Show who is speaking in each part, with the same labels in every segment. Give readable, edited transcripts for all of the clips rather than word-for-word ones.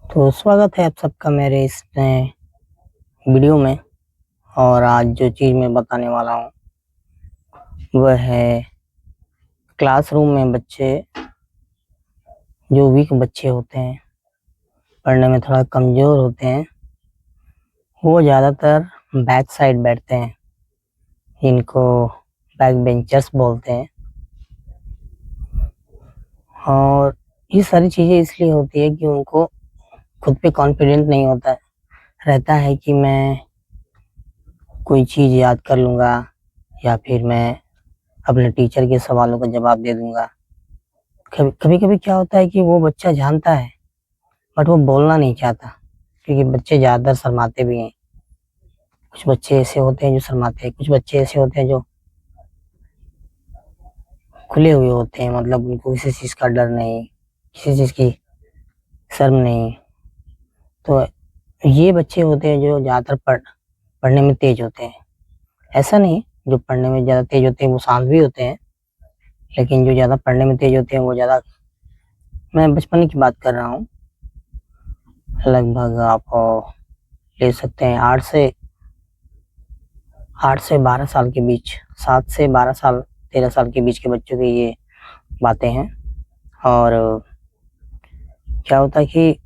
Speaker 1: तो स्वागत है आप सबका मेरे इस नए वीडियो में। और आज जो चीज़ मैं बताने वाला हूँ वह है क्लासरूम में बच्चे, जो वीक बच्चे होते हैं, पढ़ने में थोड़ा कमज़ोर होते हैं, वो ज़्यादातर बैक साइड बैठते हैं, जिनको बैक बेंचर्स बोलते हैं। और ये सारी चीज़ें इसलिए होती है कि उनको खुद पे कॉन्फिडेंट नहीं होता रहता है कि मैं कोई चीज़ याद कर लूँगा या फिर मैं अपने टीचर के सवालों का जवाब दे दूँगा। कभी कभी क्या होता है कि वो बच्चा जानता है बट वो बोलना नहीं चाहता, क्योंकि बच्चे ज़्यादातर शर्माते भी हैं। कुछ बच्चे ऐसे होते हैं जो शर्माते हैं, कुछ बच्चे ऐसे होते हैं जो खुले हुए होते हैं, मतलब उनको किसी चीज़ का डर नहीं, किसी चीज़ की शर्म नहीं। तो ये बच्चे होते हैं जो ज़्यादातर पढ़ने में तेज होते हैं। ऐसा नहीं, जो पढ़ने में ज़्यादा तेज होते हैं वो शांत भी होते हैं, लेकिन जो ज़्यादा पढ़ने में तेज होते हैं वो ज़्यादा, मैं बचपन की बात कर रहा हूँ, लगभग आप ले सकते हैं 8 से 12 साल के बीच, 7 से 12 साल, 13 साल के बीच के बच्चों की ये बातें हैं। और क्या होता है कि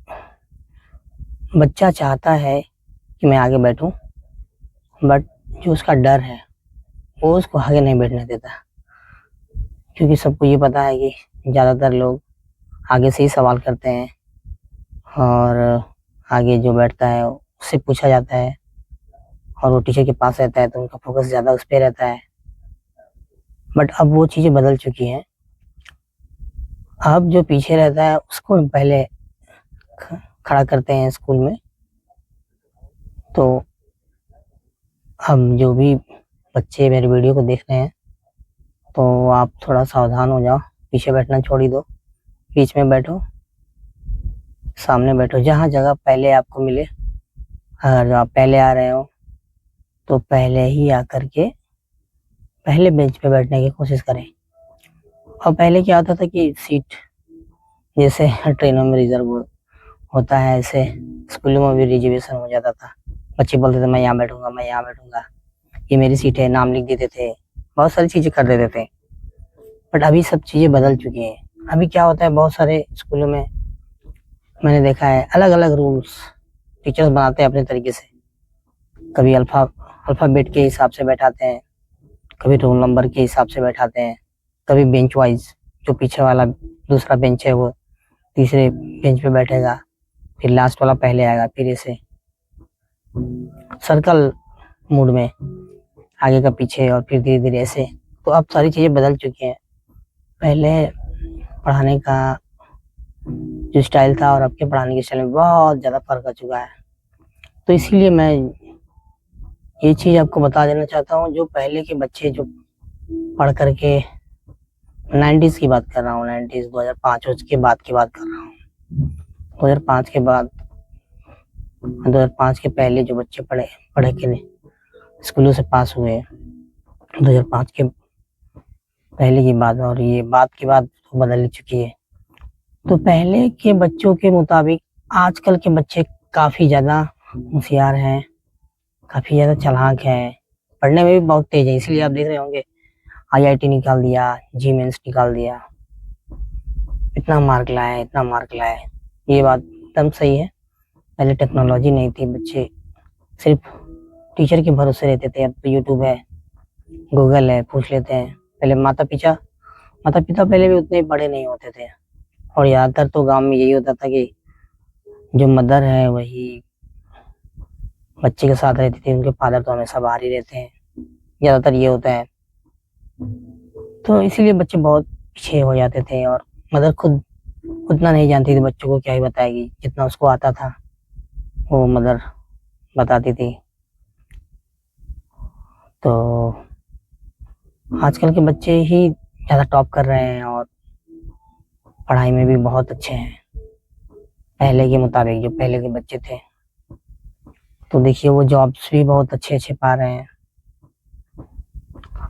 Speaker 1: बच्चा चाहता है कि मैं आगे बैठूं, बट जो उसका डर है वो उसको आगे नहीं बैठने देता, क्योंकि सबको ये पता है कि ज़्यादातर लोग आगे से ही सवाल करते हैं और आगे जो बैठता है उससे पूछा जाता है, और वो टीचर के पास रहता है तो उनका फोकस ज़्यादा उस पर रहता है। बट अब वो चीज़ें बदल चुकी हैं। अब जो पीछे रहता है उसको पहले खड़ा करते हैं स्कूल में। तो अब जो भी बच्चे मेरे वीडियो को देख रहे हैं तो आप थोड़ा सावधान हो जाओ, पीछे बैठना छोड़ ही दो, बीच में बैठो, सामने बैठो, जहाँ जगह पहले आपको मिले। अगर आप पहले आ रहे हो तो पहले ही आकर के पहले बेंच पे बैठने की कोशिश करें। और पहले क्या होता था कि सीट जैसे ट्रेनों में रिजर्व होता है, ऐसे स्कूलों में भी रिजर्वेशन हो जाता था। बच्चे बोलते थे मैं यहाँ बैठूंगा, मैं यहाँ बैठूंगा, ये मेरी सीट है, नाम लिख देते थे, बहुत सारी चीजें कर देते थे। बट अभी सब चीजें बदल चुकी हैं। अभी क्या होता है, बहुत सारे स्कूलों में मैंने देखा है अलग अलग रूल्स टीचर्स बनाते हैं अपने तरीके से। कभी अल्फाबेट के हिसाब से बैठाते हैं, कभी रोल नंबर के हिसाब से बैठाते हैं, कभी बेंच वाइज, जो पीछे वाला दूसरा बेंच है वो तीसरे बेंच पे बैठेगा, फिर लास्ट वाला पहले आएगा, फिर ऐसे सर्कल मूड में आगे का पीछे, और फिर धीरे धीरे ऐसे। तो अब सारी चीजें बदल चुकी हैं। पहले पढ़ाने का जो स्टाइल था और अब के पढ़ाने के स्टाइल में बहुत ज्यादा फर्क आ चुका है। तो इसीलिए मैं ये चीज आपको बता देना चाहता हूँ, जो पहले के बच्चे जो पढ़ करके, 90s की बात कर रहा हूँ, 90s 2005 के बाद की बात कर रहा हूँ, 2005 के बाद, 2005 के पहले जो बच्चे पढ़े पढ़े के स्कूलों से पास हुए, 2005 के पहले की बात, और ये बात की बात तो बदल चुकी है। तो पहले के बच्चों के मुताबिक आजकल के बच्चे काफी ज्यादा होशियार हैं, काफी ज्यादा चालाक हैं, पढ़ने में भी बहुत तेज है। इसलिए आप देख रहे होंगे आईआईटी निकाल दिया, जी मेंस निकाल दिया, इतना मार्क लाए, इतना मार्क लाए। ये बात एकदम सही है। पहले टेक्नोलॉजी नहीं थी, बच्चे सिर्फ टीचर के भरोसे रहते थे। अब तो यूट्यूब है, गूगल है, पूछ लेते हैं। पहले माता पिता पहले भी उतने बड़े नहीं होते थे, और ज्यादातर तो गांव में यही होता था कि जो मदर है वही बच्चे के साथ रहती थी, उनके फादर तो हमेशा बाहर ही रहते हैं, ज्यादातर ये होता है। तो इसीलिए बच्चे बहुत पीछे हो जाते थे, और मदर खुद उतना नहीं जानती थी, बच्चों को क्या ही बताएगी, जितना उसको आता था वो मदर बताती थी। तो आजकल के बच्चे ही ज्यादा टॉप कर रहे हैं और पढ़ाई में भी बहुत अच्छे हैं पहले के मुताबिक। जो पहले के बच्चे थे तो देखिए वो जॉब्स भी बहुत अच्छे अच्छे पा रहे हैं,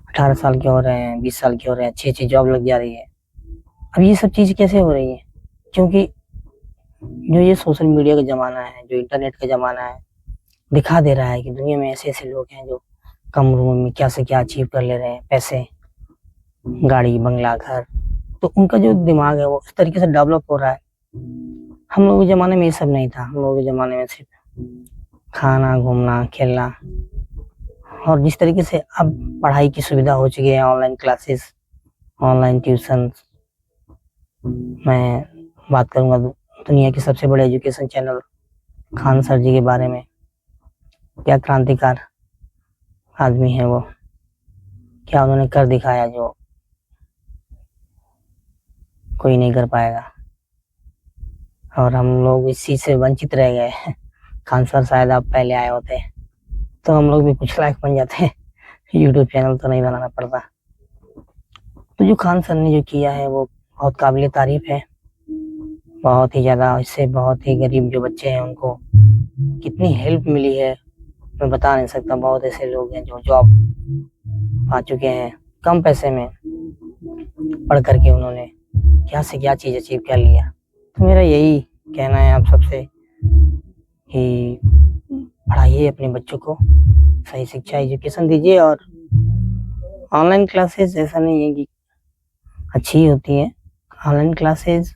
Speaker 1: 18 साल के हो रहे हैं, 20 साल के हो रहे हैं, अच्छी अच्छी जॉब लग जा रही है। अब ये सब चीज कैसे हो रही है? क्योंकि जो ये सोशल मीडिया का ज़माना है, जो इंटरनेट का ज़माना है, दिखा दे रहा है कि दुनिया में ऐसे-ऐसे लोग हैं जो कम उम्र में क्या से क्या अचीव कर ले रहे हैं, पैसे, गाड़ी, बंगला, घर। तो उनका जो दिमाग है वो इस तरीके से डेवलप हो रहा है। हम लोगों के ज़माने में ये सब नहीं था। हम लोगों के ज़माने में सिर्फ खाना, घूमना, खेलना और जिस तरीके से अब पढ़ाई की सुविधा हो चुकी है, ऑनलाइन क्लासेस, ऑनलाइन ट्यूशन। मैं बात करूँगा दुनिया के सबसे बड़े एजुकेशन चैनल खान सर जी के बारे में। क्या क्रांतिकार आदमी है वो, क्या उन्होंने कर दिखाया जो कोई नहीं कर पाएगा। और हम लोग इस चीज़ से वंचित रह गए। खान सर शायद आप पहले आए होते तो हम लोग भी कुछ लायक बन जाते। यूट्यूब चैनल तो नहीं बनाना पड़ता। तो जो खान सर ने जो किया है वो बहुत काबिल तारीफ है, बहुत ही ज़्यादा। इससे बहुत ही गरीब जो बच्चे हैं उनको कितनी हेल्प मिली है मैं बता नहीं सकता। बहुत ऐसे लोग हैं जो जॉब पा चुके हैं कम पैसे में, पढ़ करके उन्होंने क्या से क्या चीज़ अचीव कर लिया। तो मेरा यही कहना है आप सबसे कि पढ़ाइए अपने बच्चों को, सही शिक्षा एजुकेशन दीजिए। और ऑनलाइन क्लासेस ऐसा नहीं है कि अच्छी होती है। ऑनलाइन क्लासेस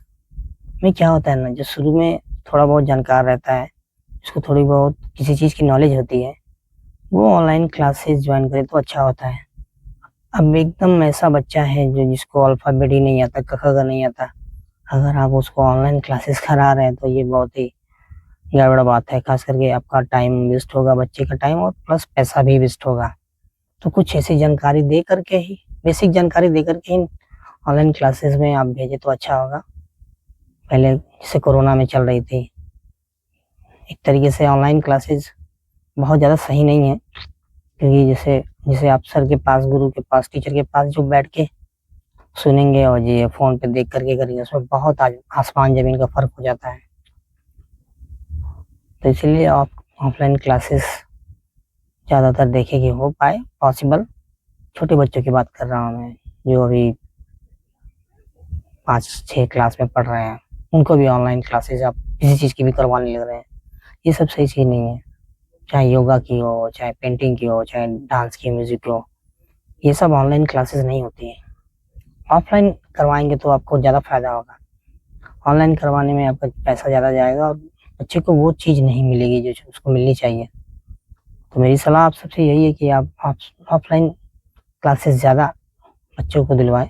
Speaker 1: में क्या होता है ना, जो शुरू में थोड़ा बहुत जानकार रहता है, उसको थोड़ी बहुत किसी चीज़ की नॉलेज होती है, वो ऑनलाइन क्लासेस ज्वाइन करे तो अच्छा होता है। अब एकदम ऐसा बच्चा है जो जिसको अल्फ़ाबेट ही नहीं आता, क ख ग नहीं आता, अगर आप उसको ऑनलाइन क्लासेस करा रहे हैं तो ये बहुत ही गड़बड़ बात है। खास करके आपका टाइम वेस्ट होगा, बच्चे का टाइम, और प्लस पैसा भी वेस्ट होगा। तो कुछ ऐसी जानकारी दे करके ही, बेसिक जानकारी दे करके ही ऑनलाइन क्लासेस में आप भेजें तो अच्छा होगा। पहले जैसे कोरोना में चल रही थी, एक तरीके से ऑनलाइन क्लासेस बहुत ज़्यादा सही नहीं है, क्योंकि जैसे आप सर के पास, गुरु के पास, टीचर के पास जो बैठ के सुनेंगे और ये फ़ोन पे देख करके करेंगे, उसमें बहुत आसमान ज़मीन का फ़र्क हो जाता है। तो इसलिए आप ऑफलाइन क्लासेस ज़्यादातर देखें कि हो पाए पॉसिबल। छोटे बच्चों की बात कर रहा हूँ मैं, जो अभी 5-6 क्लास में पढ़ रहे हैं, उनको भी ऑनलाइन क्लासेस आप किसी चीज़ की भी करवाने लग रहे हैं। ये सब सही चीज़ नहीं है। चाहे योगा की हो, चाहे पेंटिंग की हो, चाहे डांस की, म्यूज़िक की हो, ये सब ऑनलाइन क्लासेस नहीं होती है। ऑफलाइन करवाएंगे तो आपको ज़्यादा फ़ायदा होगा। ऑनलाइन करवाने में आपका पैसा ज़्यादा जाएगा और बच्चे को वो चीज़ नहीं मिलेगी जो उसको मिलनी चाहिए। तो मेरी सलाह आप सबसे यही है कि आप ऑफलाइन क्लासेस ज़्यादा बच्चों को दिलवाएं,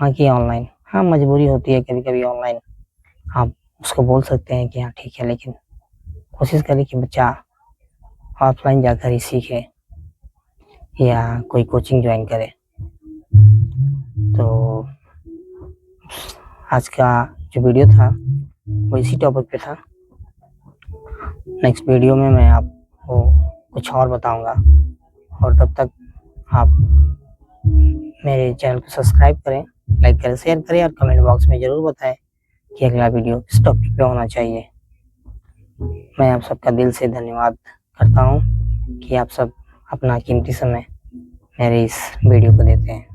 Speaker 1: ना कि ऑनलाइन। हाँ, मजबूरी होती है कभी-कभी ऑनलाइन, आप उसको बोल सकते हैं कि हाँ ठीक है, लेकिन कोशिश करें कि बच्चा ऑफलाइन जाकर ही सीखे या कोई कोचिंग ज्वाइन करे। तो आज का जो वीडियो था वो इसी टॉपिक पे था। नेक्स्ट वीडियो में मैं आपको कुछ और बताऊंगा, और तब तक आप मेरे चैनल को सब्सक्राइब करें, लाइक करें, शेयर करें और कमेंट बॉक्स में ज़रूर बताएं कि अगला वीडियो किस टॉपिक पे होना चाहिए। मैं आप सबका दिल से धन्यवाद करता हूँ कि आप सब अपना कीमती समय मेरे इस वीडियो को देते हैं।